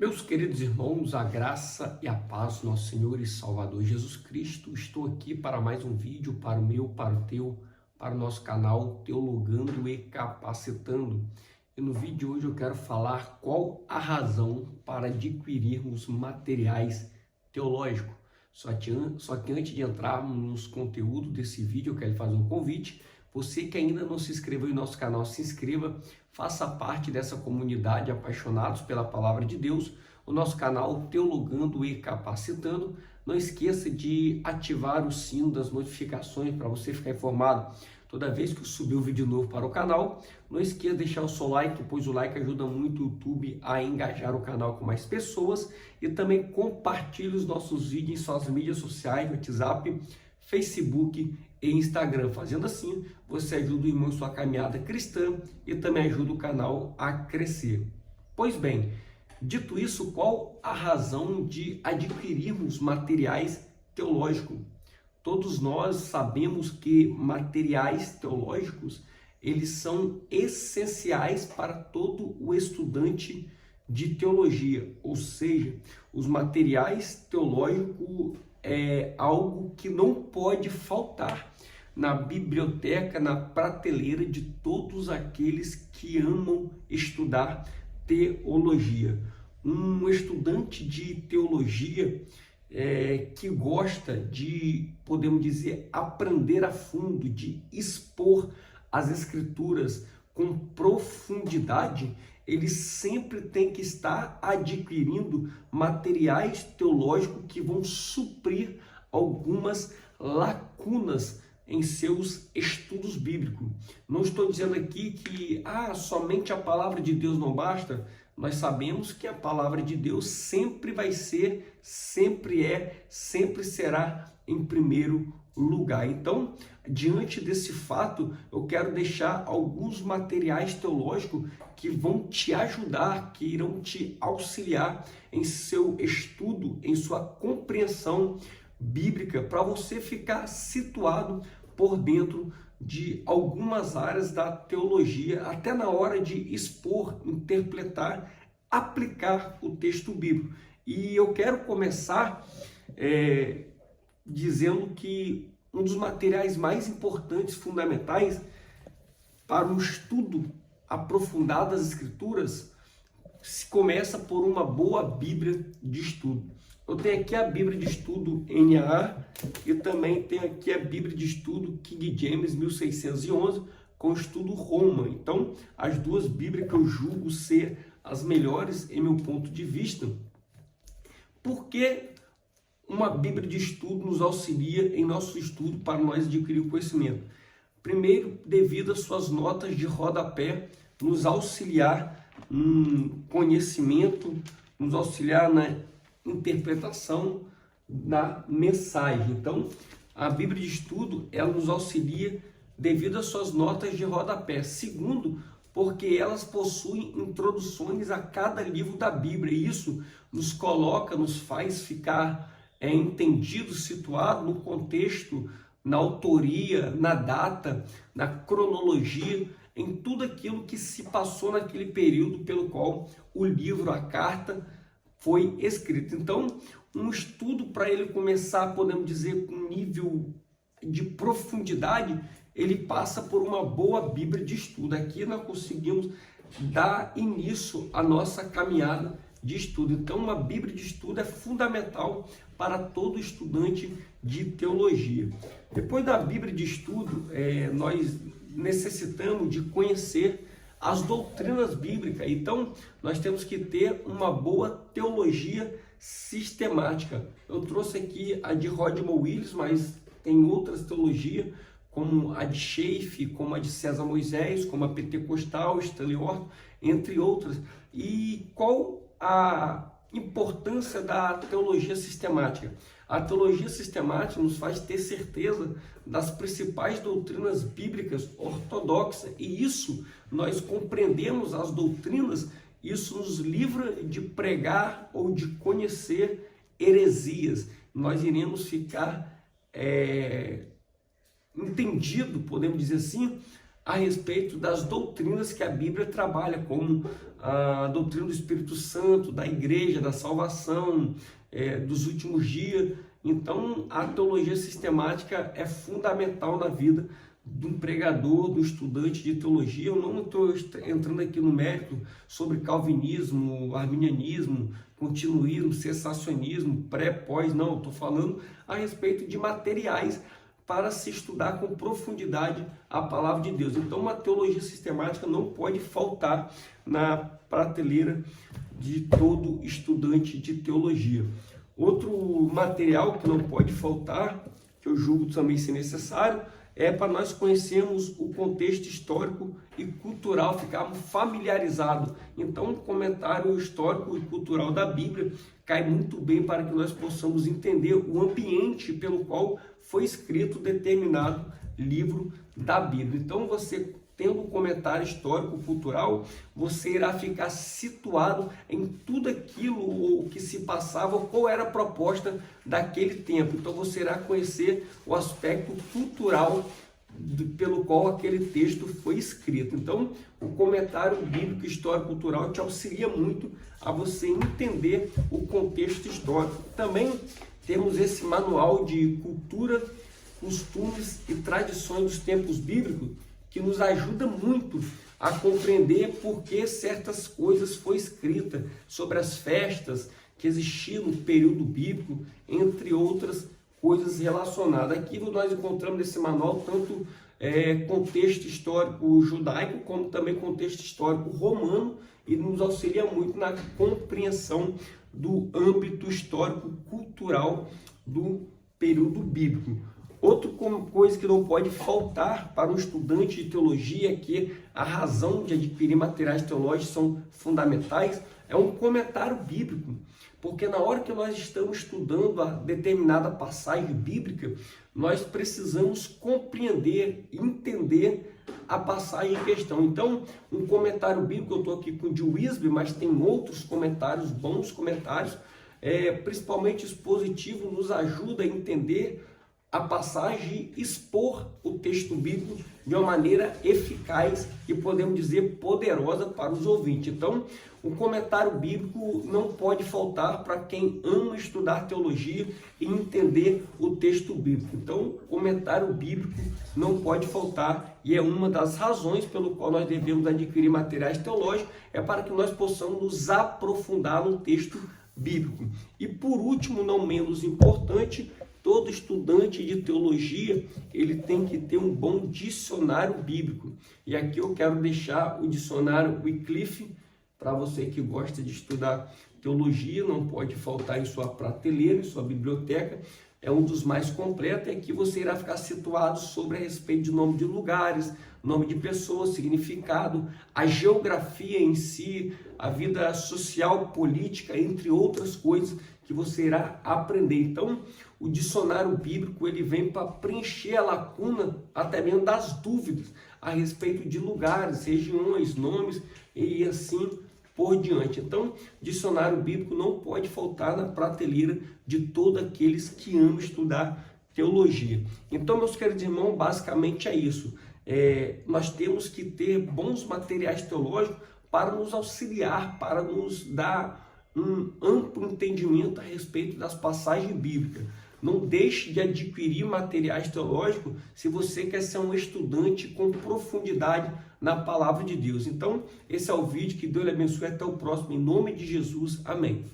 Meus queridos irmãos, a graça e a paz do nosso Senhor e Salvador Jesus Cristo, estou aqui para mais um vídeo, para o meu, para o teu, para o nosso canal Teologando e Capacitando. E no vídeo de hoje eu quero falar qual a razão para adquirirmos materiais teológicos. Só que antes de entrarmos nos conteúdos desse vídeo, eu quero fazer um convite. Você que ainda não se inscreveu em nosso canal, se inscreva, faça parte dessa comunidade apaixonados pela palavra de Deus, o nosso canal Teologando e Capacitando. Não esqueça de ativar o sino das notificações para você ficar informado toda vez que eu subir um vídeo novo para o canal. Não esqueça de deixar o seu like, pois o like ajuda muito o YouTube a engajar o canal com mais pessoas. E também compartilhe os nossos vídeos em suas mídias sociais, WhatsApp, Facebook e Instagram. Fazendo assim, você ajuda o irmão em sua caminhada cristã e também ajuda o canal a crescer. Pois bem, dito isso, qual a razão de adquirirmos materiais teológicos? Todos nós sabemos que materiais teológicos, eles são essenciais para todo o estudante de teologia, ou seja, os materiais teológicos é algo que não pode faltar na biblioteca, na prateleira de todos aqueles que amam estudar teologia. Um estudante de teologia que gosta de, podemos dizer, aprender a fundo, de expor as escrituras com profundidade, ele sempre tem que estar adquirindo materiais teológicos que vão suprir algumas lacunas em seus estudos bíblicos. Não estou dizendo aqui que somente a palavra de Deus não basta. Nós sabemos que a palavra de Deus sempre vai ser, sempre é, sempre será em primeiro lugar. Então, diante desse fato, eu quero deixar alguns materiais teológicos que vão te ajudar, que irão te auxiliar em seu estudo, em sua compreensão bíblica, para você ficar situado por dentro de algumas áreas da teologia, até na hora de expor, interpretar, aplicar o texto bíblico. E eu quero começar dizendo que um dos materiais mais importantes, fundamentais para um estudo aprofundado das Escrituras, se começa por uma boa Bíblia de estudo. Eu tenho aqui a Bíblia de estudo NAA e também tenho aqui a Bíblia de estudo King James 1611 com estudo Roma. Então, as duas Bíblias que eu julgo ser as melhores em meu ponto de vista. Por que uma Bíblia de estudo nos auxilia em nosso estudo para nós adquirir o conhecimento? Primeiro, devido às suas notas de rodapé, nos auxiliar no conhecimento, nos auxiliar na interpretação da mensagem. Então, a Bíblia de estudo, ela nos auxilia devido às suas notas de rodapé. Segundo, porque elas possuem introduções a cada livro da Bíblia. E isso nos coloca, nos faz ficar entendido, situado no contexto, na autoria, na data, na cronologia, em tudo aquilo que se passou naquele período pelo qual o livro, a carta, foi escrito. Então, um estudo para ele começar, podemos dizer, com nível de profundidade, ele passa por uma boa Bíblia de estudo. Aqui nós conseguimos dar início à nossa caminhada de estudo. Então, uma Bíblia de estudo é fundamental para todo estudante de teologia. Depois da Bíblia de estudo, nós necessitamos de conhecer as doutrinas bíblicas. Então, nós temos que ter uma boa teologia sistemática. Eu trouxe aqui a de Rodman Williams, mas tem outras teologias, como a de Schaeffer, como a de César Moisés, como a pentecostal, Stanley Orton, entre outras. E qual a importância da teologia sistemática? A teologia sistemática nos faz ter certeza das principais doutrinas bíblicas ortodoxas, e isso, nós compreendemos as doutrinas, isso nos livra de pregar ou de conhecer heresias. Nós iremos ficar entendido, podemos dizer assim, a respeito das doutrinas que a Bíblia trabalha, como a doutrina do Espírito Santo, da igreja, da salvação, dos últimos dias. Então, a teologia sistemática é fundamental na vida de um pregador, do estudante de teologia. Eu não estou entrando aqui no mérito sobre calvinismo, arminianismo, continuísmo, cessacionismo, pré, pós, não. Estou falando a respeito de materiais para se estudar com profundidade a palavra de Deus. Então, uma teologia sistemática não pode faltar na prateleira de todo estudante de teologia. Outro material que não pode faltar, que eu julgo também ser necessário, é para nós conhecermos o contexto histórico e cultural, ficarmos familiarizados. Então, um comentário histórico e cultural da Bíblia cai muito bem para que nós possamos entender o ambiente pelo qual foi escrito determinado livro da Bíblia. Então, você tendo um comentário histórico-cultural, você irá ficar situado em tudo aquilo que se passava, qual era a proposta daquele tempo. Então você irá conhecer o aspecto cultural pelo qual aquele texto foi escrito. Então, o comentário bíblico histórico-cultural te auxilia muito a você entender o contexto histórico. Também temos esse manual de cultura, costumes e tradições dos tempos bíblicos, que nos ajuda muito a compreender por que certas coisas foram escritas, sobre as festas que existiam no período bíblico, entre outras coisas relacionadas. Aqui nós encontramos nesse manual tanto contexto histórico judaico, como também contexto histórico romano, e nos auxilia muito na compreensão do âmbito histórico-cultural do período bíblico. Outra coisa que não pode faltar para um estudante de teologia, que a razão de adquirir materiais teológicos são fundamentais, é um comentário bíblico. Porque na hora que nós estamos estudando a determinada passagem bíblica, nós precisamos compreender, entender a passagem em questão. Então, um comentário bíblico, eu estou aqui com o de Wisby, mas tem outros comentários, bons comentários, principalmente expositivo, nos ajuda a entender a passagem, expor o texto bíblico de uma maneira eficaz e, podemos dizer, poderosa para os ouvintes. Então, o comentário bíblico não pode faltar para quem ama estudar teologia e entender o texto bíblico. Então, o comentário bíblico não pode faltar, e é uma das razões pelo qual nós devemos adquirir materiais teológicos, é para que nós possamos nos aprofundar no texto bíblico. E por último, não menos importante, todo estudante de teologia, ele tem que ter um bom dicionário bíblico. E aqui eu quero deixar o dicionário Wycliffe, para você que gosta de estudar teologia, não pode faltar em sua prateleira, em sua biblioteca. É um dos mais completos, e aqui você irá ficar situado sobre a respeito de nome de lugares, nome de pessoas, significado, a geografia em si, a vida social, política, entre outras coisas que você irá aprender. Então, o dicionário bíblico, ele vem para preencher a lacuna, até mesmo das dúvidas a respeito de lugares, regiões, nomes e assim por diante. Então, dicionário bíblico não pode faltar na prateleira de todos aqueles que amam estudar teologia. Então, meus queridos irmãos, basicamente é isso. Nós temos que ter bons materiais teológicos para nos auxiliar, para nos dar um amplo entendimento a respeito das passagens bíblicas. Não deixe de adquirir materiais teológicos se você quer ser um estudante com profundidade na palavra de Deus. Então, esse é o vídeo. Que Deus lhe abençoe. Até o próximo. Em nome de Jesus. Amém.